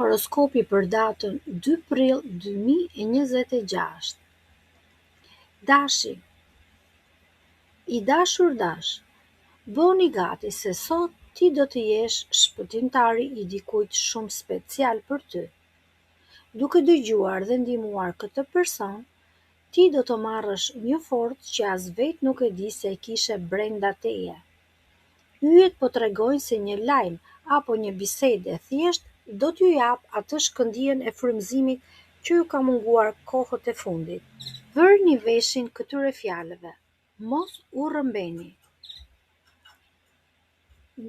Horoskopi për datën 2 prill 2026. Dashi. I dashur dash, bëni gati se sot ti do të jesh shpëtimtari i dikujt shumë special për ty. Duke dëgjuar dhe ndihmuar këtë person, ti do të marrësh një forcë që as vetë nuk e di se e kishe brenda teje. Yjet po tregojnë se një lajm apo një bisedë e thjesht do t'ju jap atë shkëndijën e frymëzimit që ju ka munguar kohët e fundit. Vërni veshin këtyre fjalëve. Mos u rrëmbeni.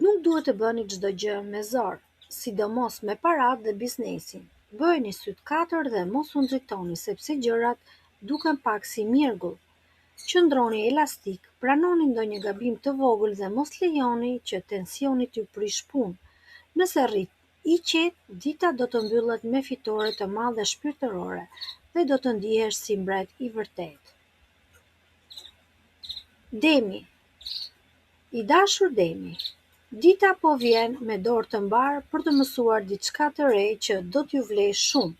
Nuk duhet të bëni çdo gjë me zor, sidomos me paratë dhe biznesin. Bëheni syt katër dhe mos u nxitoni sepse gjërat duken pak si mjergull. Qëndroni elastik, pranoni ndonjë gabim të vogël dhe mos lejoni që tensioni t'ju prish punë. Nëse rrit i qetë, dita do të mbyllet me fitore të madhe shpirtërore dhe do të ndihesh si mbret i vërtetë. Demi. I dashur Demi, dita po vjen me dorë të mbarë për të mësuar diçka të re që do t'ju vlejë shumë.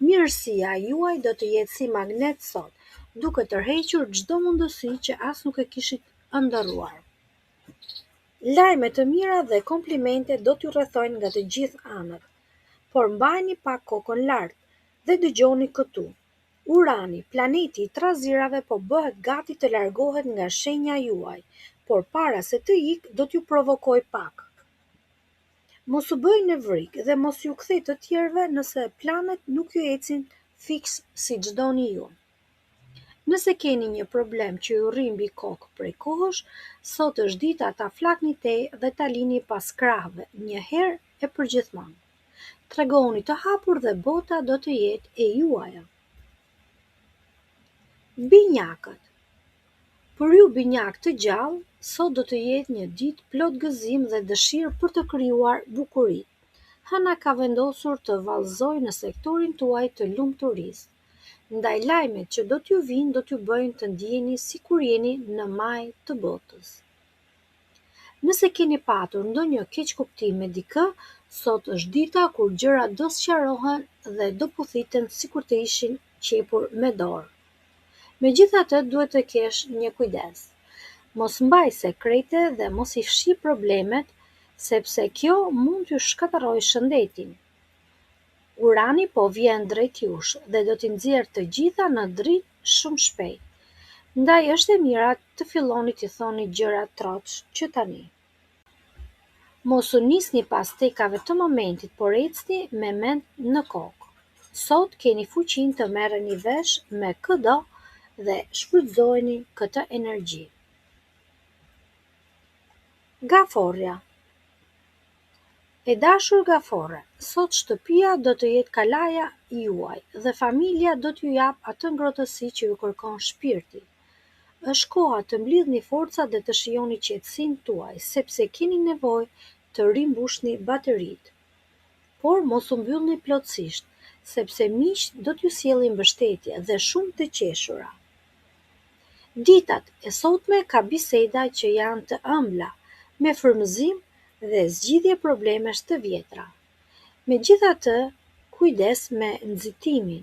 Mirësia juaj do të jetë si magnet sot, duke tërhequr çdo mundësi që as nuk e kishit ëndërruar. Lajme të mira dhe komplimente do t'ju rrethojnë nga të gjithë anët, por mbajini pak kokën lart dhe dëgjoni këtu. Urani, planeti i trazirave, po bëhet gati të largohet nga shenja juaj, por para se të ikë do t'ju provokoj pak. Mos u bëj në vrik dhe mos ju kthej të tjerëve nëse planet nuk ju ecin fiks siç doni ju. Nëse keni një problem që ju rri mbi kokë prej kohësh, sot është dita ta flakni tej dhe ta lini pas krahëve, një herë e përgjithmonë. Tregoni të hapur dhe bota do të jetë e juaja. Binjakët. Për ju binjak të gjallë, sot do të jetë një ditë plot gëzim dhe dëshirë për të krijuar bukuri. Hëna ka vendosur të vallëzojë në sektorin tuaj të lumturisë. Ndaj lajmet që do t'ju vinë do t'ju bëjnë të ndjeni sikur jeni në maj të botës. Nëse keni patur ndonjë keqkuptim me dikë, sot është dita kur gjërat do sqarohen dhe do puthiten sikur të ishin qepur me dorë. Megjithatë, duhet të kesh një kujdes. Mos mbaj sekrete dhe mos i fshi problemet, sepse kjo mund t'ju shkatërrojë shëndetin. Urani po vjen drejt jush dhe do t'i nxjerrë të gjitha në dritë shumë shpejt. Ndaj është e mira të filloni t'i thoni gjërat troç që tani. Mos u nisni pas tekave të momentit, por ecni me mend në kokë. Sot keni fuqinë të merreni vesh me këdo dhe shfrytëzojeni këtë energji. Gaforja. E dashur gafore, sot shtëpia do të jetë kalaja juaj dhe familja do t'ju jap atë ngrohtësi që ju kërkon shpirti. Është koha të mblidhni forcat dhe të shijoni qetësinë tuaj, sepse keni nevojë të rimbushni bateritë. Por mos u mbyllni plotësisht, sepse miqt do t'ju sjellin mbështetje dhe shumë të qeshura. Ditat e sotme ka biseda që janë të ëmbla, me frymëzim dhe zgjidhje problemesh të vjetra. Megjithatë, kujdes me nxitimin.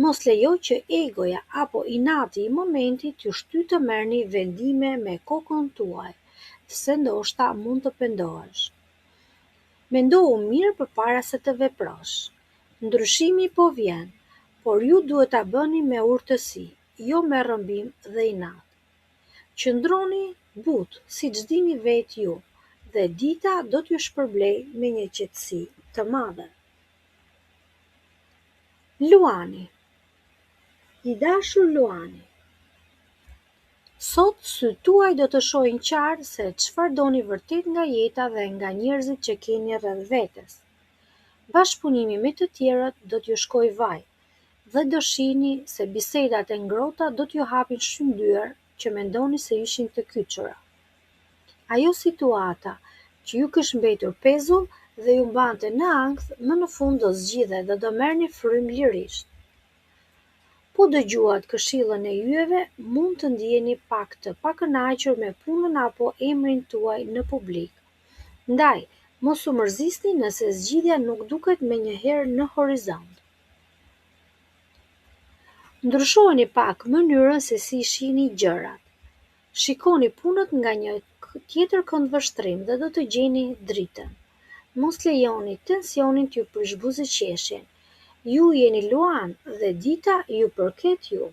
Mos lejo që egoja apo inati i momentit t'ju shtyjë të merrni vendime me kokën tuaj, se ndoshta mund të pendohesh. Mendohu mirë përpara se të veprosh. Ndryshimi po vjen, por ju duhet ta bëni me urtësi, jo me rrëmbim dhe inat. Qëndroni butë, siç dini vetë ju, dhe dita do t'ju shpërblej me një qetësi të madhe. Luani. I dashur Luani. Sot sytë tuaj do të shohin qartë se çfarë doni vërtet nga jeta dhe nga njerëzit që keni rreth vetes. Bashkëpunimi me të tjerët do t'ju shkojë vaj dhe do shihni se bisedat e ngrohta do t'ju hapin shymdyer që mendoni se ishin të kyçura. Ajo situata që ju kish mbetur pezull dhe ju mbante në ankth, më në fund do zgjidhet dhe do merrni frymë lirisht. Po dëgjuat këshillën e yjeve, mund të ndjeni pak të pakënaqur me punën apo emrin tuaj në publik. Ndaj, Mos u mërzisni nëse zgjidhja nuk duket menjëherë në horizont. Ndryshojeni pak mënyrën se si shihni gjërat. Shikoni punët nga një tjetër këndvështrim dhe do të gjeni dritën. Mos lejoni tensionin t'ju prish buzëqeshjen. Ju jeni Luan dhe dita ju përket ju.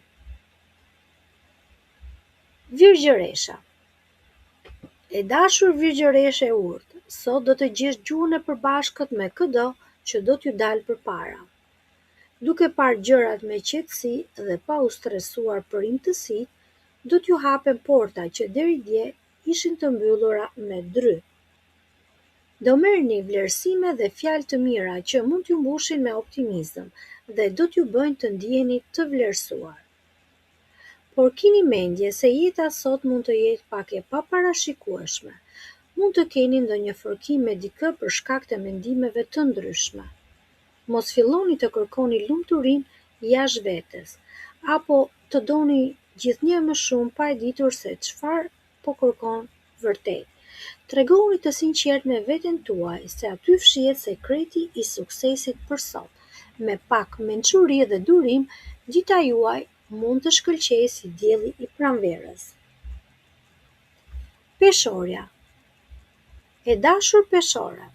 Virgjëresha. E dashur virgjëreshe e urtë, sot do të gjesh gjuhën e përbashkët me këdo që do t'ju dalë përpara. Duke parë gjërat me qetësi dhe pa u stresuar për imtësitë, do t'ju hapen porta që deri dje ishin të mbyllura me dry. Do merrni vlerësime dhe fjalë të mira që mund t'ju mbushin me optimizëm dhe do t'ju bëjnë të ndiheni të vlerësuar. Por keni mendje se jeta sot mund të jetë pak e paparashikueshme. Mund të keni ndonjë fërkim me dikë për shkak të mendimeve të ndryshme. Mos filloni të kërkoni lumturinë jashtë vetes, apo të doni gjithnjë më shumë pa e ditur se çfarë po kërkon vërtet. Tregoni të sinqert me veten tuaj se aty fshihet sekreti i suksesit për sot. Me pak mençuri dhe durim, dita juaj mund të shkëlqejë si dielli i pranverës. Peshorja. E dashur peshore,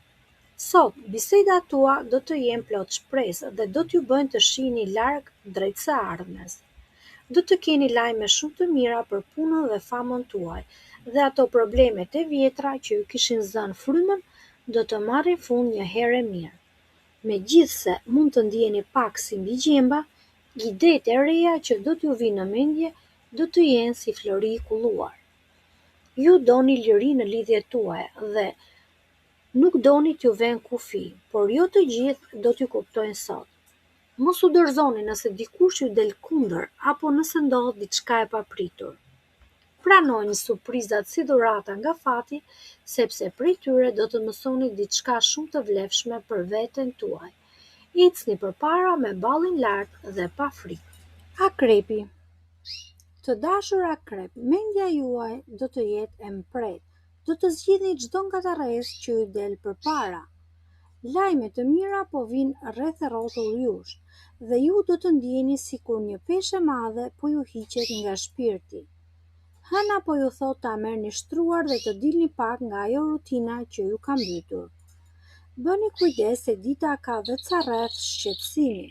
sot bisedat tua do të jenë plot shpresë dhe do t'ju bëjnë të shihni larg drejt së ardhmes. Do të keni lajme shumë të mira për punën dhe famën tuaj, dhe ato problemet e vjetra që ju kishin zënë frymën do të marrin fund një herë e mirë. Megjithse mund të ndiheni pak si mbi gjemba, idetë e reja që do t'ju vinë në mendje do të jenë si flori i kulluar. Ju doni liri në lidhjet tuaja dhe nuk doni t'ju vënë kufi, por jo të gjithë do t'ju kuptojnë sot. Mos u dorëzoni nëse dikush ju del kundër apo nëse ndodh diçka e papritur. Pranojini surprizat si dhurata nga fati, sepse prej tyre do të mësoni diçka shumë të vlefshme për veten tuaj. Ecni përpara me ballin lart dhe pa frikë. Akrepi. Të dashur akrep, mendja juaj do të jetë e mpret. Do të zgjidhni çdo ngatarresë që ju del përpara. Lajme të mira po vinë rreth e rrotull jush, dhe ju do të ndiheni sikur një peshë e madhe po ju hiqet nga shpirti. Hëna po ju thot ta merrni shtruar dhe të dilni pak nga ajo rutina që ju ka mbytur. Bëni kujdes se dita ka dhe ca rreth shqetësimi.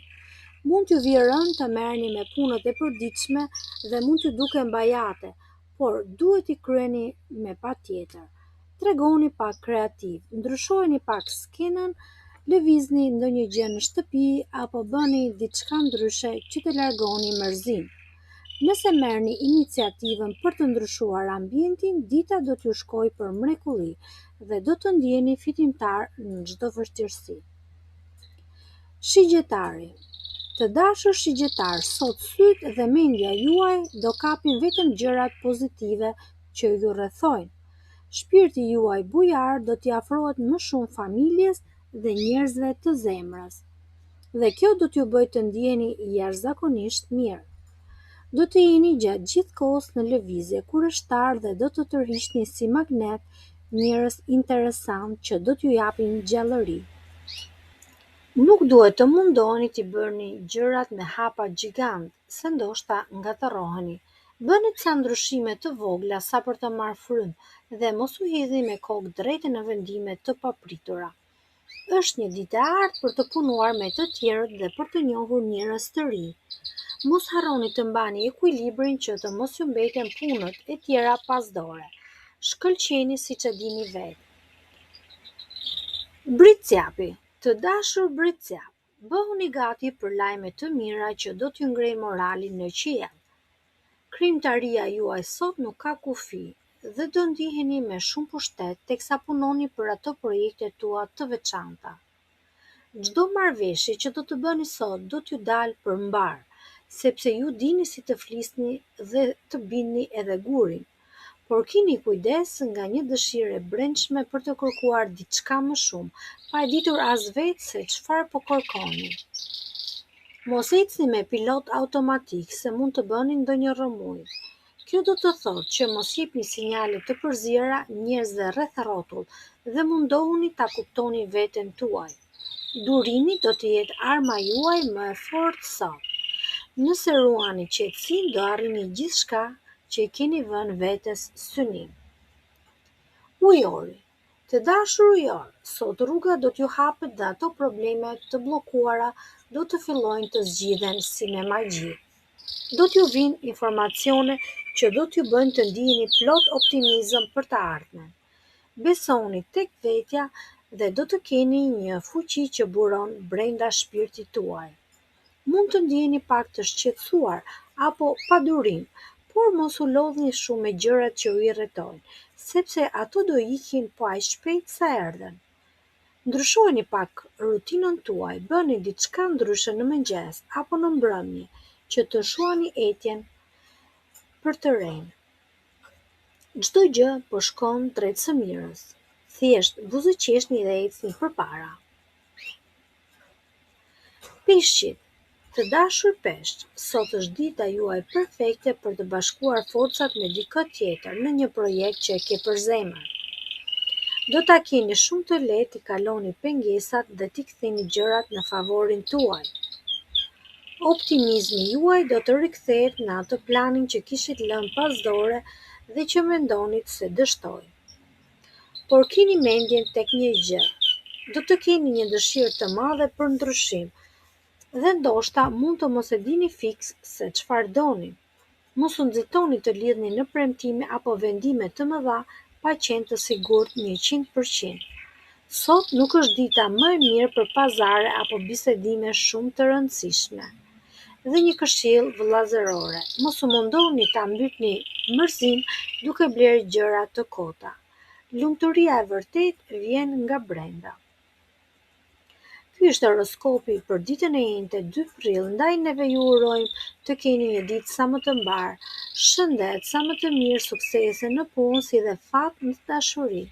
Mund t'ju vijë rënd të merreni me punët e përditshme dhe mund t'ju duken bajate, por duhet i kryeni me patjetër. Tregoni pak kreativ, ndryshojeni pak skenën, lëvizni ndonjë gjë në shtëpi apo bëni diçka ndryshe që të largoni mërzinë. Nëse merrni iniciativën për të ndryshuar ambientin, dita do t'ju shkojë për mrekulli dhe do të ndiheni fitimtar në çdo vështirësi. Shigjetari. Të dashur shigjetar, sot sytë dhe mendja juaj do kapin vetëm gjërat pozitive që ju rrethojnë. Shpirti juaj bujar do t'i afrohet më shumë familjes dhe njerëzve të zemrës. Dhe kjo do t'ju bëjë të ndiheni jashtëzakonisht mirë. Do të jeni gjatë gjithë kohës në lëvizje kureshtar dhe do të tërhiqni si magnet njerëz interesant që do t'ju japin gjallëri. Nuk duhet të mundoni t'i bëni gjërat me hapa gjigant, se ndoshta ngatërroheni. Bëni ca ndryshime të vogla sa për të marrë frymë dhe mos u hidhni me kokë drejtë në vendime të papritura. Është një ditë e artë për të punuar me të tjerët dhe për të njohur njerëz të ri. Mos harroni të mbani ekuilibrin që të mos ju mbeten punët e tjera pas dore. Shkëlqeni siç e dini vetë. Britësjapi. Të dashur britësjap, bëhuni gati për lajme të mira që do t'ju ngrejnë moralin në qiell. Krijimtaria juaj sot nuk ka kufi dhe do ndiheni me shumë pushtet teksa punoni për ato projektet tua të veçanta. Çdo marrëveshje që do të bëni sot do t'ju dalë përmbar, sepse ju dini si të flisni dhe të bindni edhe gurin. Por keni kujdes nga një dëshirë e brendshme për të kërkuar diçka më shumë, pa e ditur as vetë se çfarë po kërkoni. Mos ecni me pilot automatik se mund të bëni ndonjë rrëmuj. Kjo do të thotë që mos jepni sinjale të përzierë njerëzve rreth rrotull dhe mundohuni ta kuptoni veten tuaj. Durimi do të jetë arma juaj më e fortë sot. Nëse ruani qetësinë, do arrini gjithçka që i keni vënë vetes synim. Ujori. Të dashur ujor, sot rruga do t'ju hapet dhe ato probleme të bllokuara do të fillojnë të zgjidhen si me magji. Do t'ju vinë informacione që do t'ju bëjnë të ndiheni plot optimizëm për të ardhmen. Besoni tek vetja dhe do të keni një fuqi që buron brenda shpirtit tuaj. Mund të ndiheni pak të shqetësuar apo pa durim, por mos u lodhni shumë me gjërat që u irritojnë, sepse ato do ikin po aq shpejt sa erdhen. Ndryshojeni pak rutinën tuaj, bëni diçka ndryshe në mëngjes apo në mbrëmje që të shuani etjen për të rënë. Çdo gjë po shkon drejt së mirës. Thjesht buzëqeshni dhe ecni përpara. Peshqit. Të dashur peshq, sot është dita juaj perfekte për të bashkuar forcat me dikë tjetër në një projekt që e ke për zemër. Do ta keni shumë të lehtë t'i kaloni pengesat dhe t'i ktheni gjërat në favorin tuaj. Optimizmi juaj do të rikthehet në atë planin që kishit lënë pas dore dhe që mendonit se dështoi. Por keni mendjen tek një gjë. Do të keni një dëshirë të madhe për ndryshim dhe ndoshta mund të mos e dini fiks se çfarë doni. Mos u nxitoni të lidhni në premtime apo vendime të mëdha pa qenë të sigurt 100%. Sot nuk është dita më e mirë për pazare apo bisedime shumë të rëndësishme. Dhe një këshill vëllazërore, mos u mundoni ta mbytni mërzinë duke blerë gjëra të kota. Lumturia e vërtet vjen nga brenda. Ky është horoskopi për ditën e njëjtë 2 prill, ndaj neve ju urojmë të keni një ditë sa më të mbar, shëndet, sa më të mirë, suksese në punë si dhe fat në dashuri.